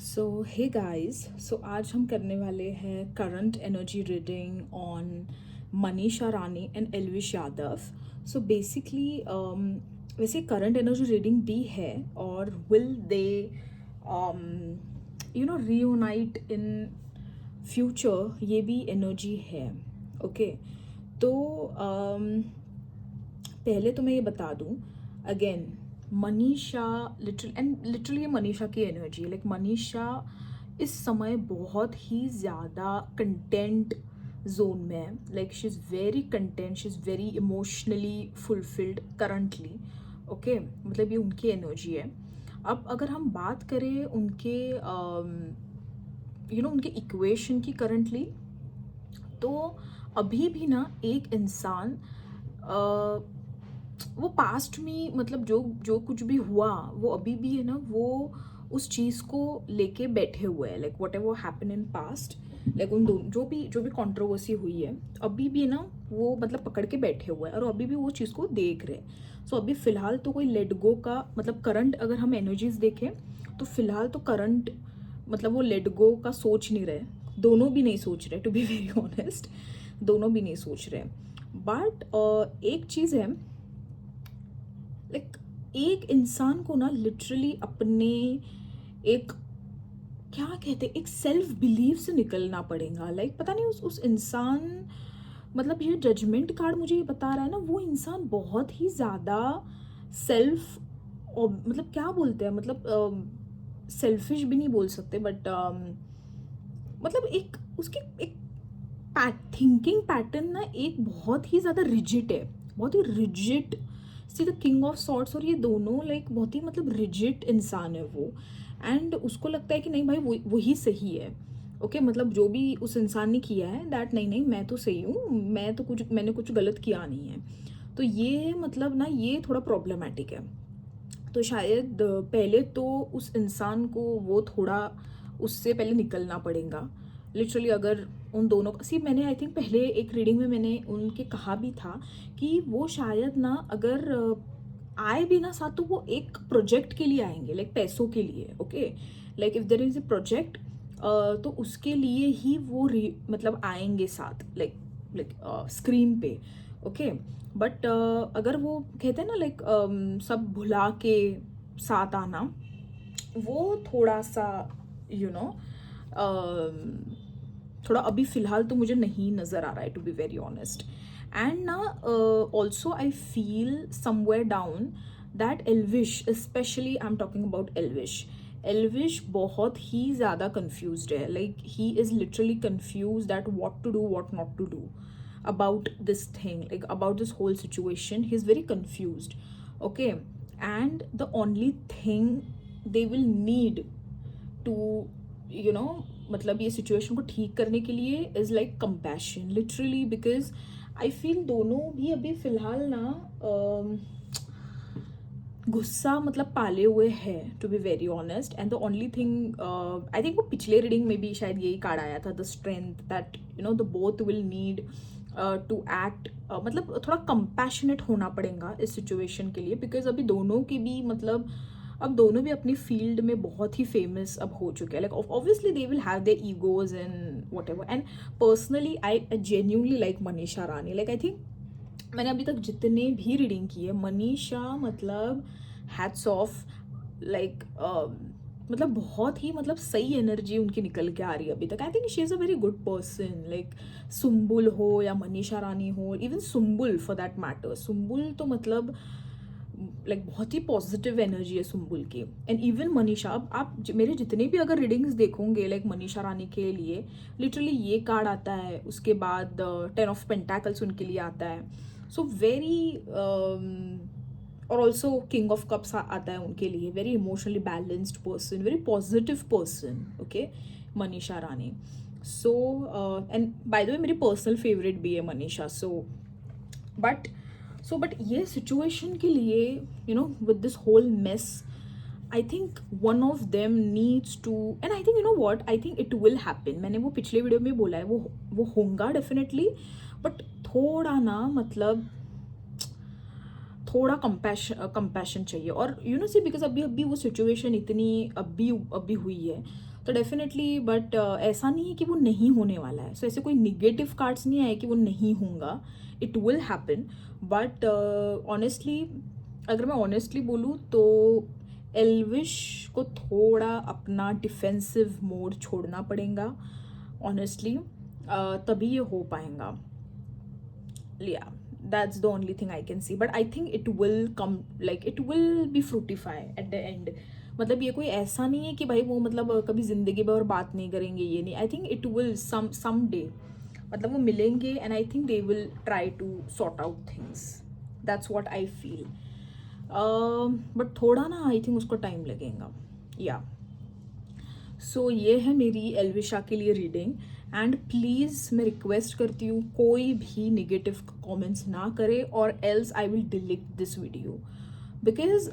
सो hey guys, सो आज हम करने वाले हैं current energy reading on Manisha Rani and Elvish Yadav. So basically वैसे करंट एनर्जी रीडिंग भी है और will they reunite in future, ये भी एनर्जी है. ओके. तो पहले तो मैं ये बता दूं अगेन, मनीषा लिटरली ये मनीषा की एनर्जी है. लाइक मनीषा इस समय बहुत ही ज़्यादा कंटेंट जोन में है. Like she is very content, she is very emotionally fulfilled currently. Okay, मतलब ये उनकी एनर्जी है. अब अगर हम बात करें उनके उनके इक्वेशन की करंटली, तो अभी भी ना एक इंसान वो पास्ट में, मतलब जो जो कुछ भी हुआ वो अभी भी है ना, वो उस चीज़ को लेके बैठे हुए हैं. Like what ever happen in past, like उन दोनों जो भी कंट्रोवर्सी हुई है अभी भी है ना, वो मतलब पकड़ के बैठे हुए हैं और अभी भी वो चीज़ को देख रहे हैं. सो अभी फ़िलहाल तो कोई लेट गो का मतलब करंट, अगर हम एनर्जीज देखें तो फिलहाल तो करंट मतलब वो लेट गो का सोच नहीं रहे. दोनों भी नहीं सोच रहे, टू बी वेरी ऑनेस्ट. दोनों भी नहीं सोच रहे. बट एक चीज़ है, लाइक एक इंसान को ना लिटरली अपने एक, क्या कहते हैं, एक सेल्फ बिलीव से निकलना पड़ेगा. लाइक पता नहीं उस इंसान, मतलब ये जजमेंट कार्ड मुझे ये बता रहा है ना, वो इंसान बहुत ही ज़्यादा सेल्फ, मतलब क्या बोलते हैं, मतलब सेल्फिश भी नहीं बोल सकते, बट मतलब एक उसकी एक थिंकिंग पैटर्न ना एक बहुत ही ज़्यादा रिजिड है, बहुत ही rigid. See the king of sorts, और ये दोनों लाइक बहुत ही मतलब रिजिड इंसान है वो. एंड उसको लगता है कि नहीं भाई वही सही है. ओके, मतलब जो भी उस इंसान ने किया है दैट, नहीं नहीं मैं तो सही हूँ, मैंने कुछ गलत किया नहीं है. तो ये मतलब ना ये थोड़ा प्रॉब्लमेटिक है. तो शायद पहले तो उस इंसान को वो थोड़ा उससे पहले निकलना पड़ेगा. लिटरली अगर उन दोनों का सी, मैंने आई थिंक पहले एक रीडिंग में मैंने उनके कहा भी था कि वो शायद ना अगर आए भी ना साथ, तो वो एक प्रोजेक्ट के लिए आएंगे, लाइक पैसों के लिए. Okay, like if there is a project, तो उसके लिए ही वो मतलब आएंगे साथ, लाइक स्क्रीन पे. ओके. बट अगर वो कहते हैं ना लाइक सब भुला के साथ आना, वो थोड़ा सा यू you नो थोड़ा अभी फ़िलहाल तो मुझे नहीं नज़र आ रहा है, to be very honest. And ना also I feel somewhere down that Elvish, specially I am talking about Elvish. Elvish बहुत ही ज़्यादा कन्फ्यूज्ड है. Like he is literally confuse that what to do, what not to do about this thing, like about this whole situation. He's very confused. Okay. And the only thing they will need to मतलब ये situation को ठीक करने के लिए is like compassion, literally. Because I feel दोनों भी अभी फिलहाल ना गुस्सा मतलब पाले हुए हैं, to be very honest. And the only thing, I think वो पिछले रीडिंग में भी शायद यही कार्ड आया था, the strength that the both will need to act. मतलब थोड़ा कंपैशनेट होना पड़ेगा इस सिचुएशन के लिए. बिकॉज अभी दोनों की भी मतलब अब दोनों भी अपनी फील्ड में बहुत ही फेमस अब हो चुके हैं. Like obviously they will have their egos and whatever. And personally I genuinely like Manisha Rani. Like I think मैंने अभी तक जितने भी रीडिंग की है, मनीषा मतलब हैट्स ऑफ. लाइक मतलब बहुत ही मतलब सही एनर्जी उनकी निकल के आ रही है अभी तक. I think she is a very good person. Like Sumbul हो या मनीषा रानी हो, even Sumbul for that matter. Sumbul तो मतलब लाइक बहुत ही पॉजिटिव एनर्जी है सुम्बुल की. एंड इवन मनीषा, अब आप मेरे जितने भी अगर रीडिंग्स देखोगे लाइक मनीषा रानी के लिए, लिटरली ये कार्ड आता है, उसके बाद 10 ऑफ पेंटाकल्स उनके लिए आता है. सो वेरी और ऑल्सो किंग ऑफ कप्स आता है उनके लिए. Very emotionally balanced person, very positive person. Okay, Manisha Rani. So and by the way मेरी पर्सनल फेवरेट भी है मनीषा. बट ये सिचुएशन के लिए with this whole mess, I think one of them needs to, and I think what, I think it will happen. मैंने वो पिछले video में बोला है, वो होगा डेफिनेटली. बट थोड़ा ना मतलब थोड़ा कंपैशन चाहिए. और सी बिकॉज अभी अभी वो सिचुएशन इतनी अभी हुई है, तो डेफिनेटली, बट ऐसा नहीं है कि वो नहीं होने वाला है. सो ऐसे कोई निगेटिव कार्ड्स नहीं आए कि वो नहीं होगा. It will happen. But honestly, अगर मैं ऑनेस्टली बोलूँ तो एल्विश को थोड़ा अपना डिफेंसिव मोड छोड़ना पड़ेगा ऑनेस्टली, तभी ये हो पाएगा. Yeah, that's the only thing I can see, but I think it will come, like it will be fructify at the end. मतलब ये कोई ऐसा नहीं है कि भाई वो मतलब कभी जिंदगी में और बात नहीं करेंगे, ये नहीं. I think it will some day, मतलब वो मिलेंगे and I think they will try to sort out things. That's what I feel. But थोड़ा ना आई थिंक उसको टाइम लगेगा. या सो ये है मेरी एल्विशा के लिए रीडिंग. एंड प्लीज़ मैं रिक्वेस्ट करती हूँ कोई भी निगेटिव कमेंट्स ना करे, और else I will delete this video. Because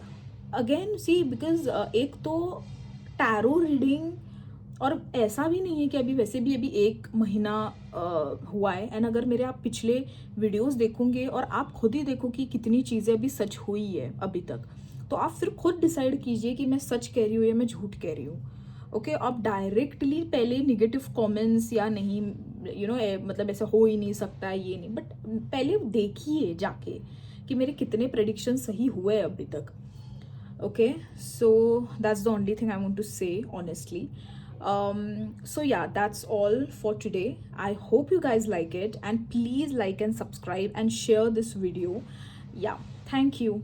again see, because एक तो टैरो रीडिंग, और ऐसा भी नहीं है कि अभी वैसे भी अभी 1 महीना हुआ है. एंड अगर मेरे आप पिछले वीडियोस देखोगे और आप खुद ही देखो कि कितनी चीज़ें अभी सच हुई है अभी तक, तो आप फिर खुद डिसाइड कीजिए कि मैं सच कह रही हूँ या मैं झूठ कह रही हूँ. ओके, आप डायरेक्टली पहले निगेटिव कमेंट्स या नहीं, मतलब ऐसा हो ही नहीं सकता ये नहीं, बट पहले देखिए जाके कि मेरे कितने प्रेडिक्शन सही हुए अभी तक. Okay, so that's the only thing I want to say honestly. So yeah, that's all for today. I hope you guys like it, and please like and subscribe and share this video. Yeah, thank you.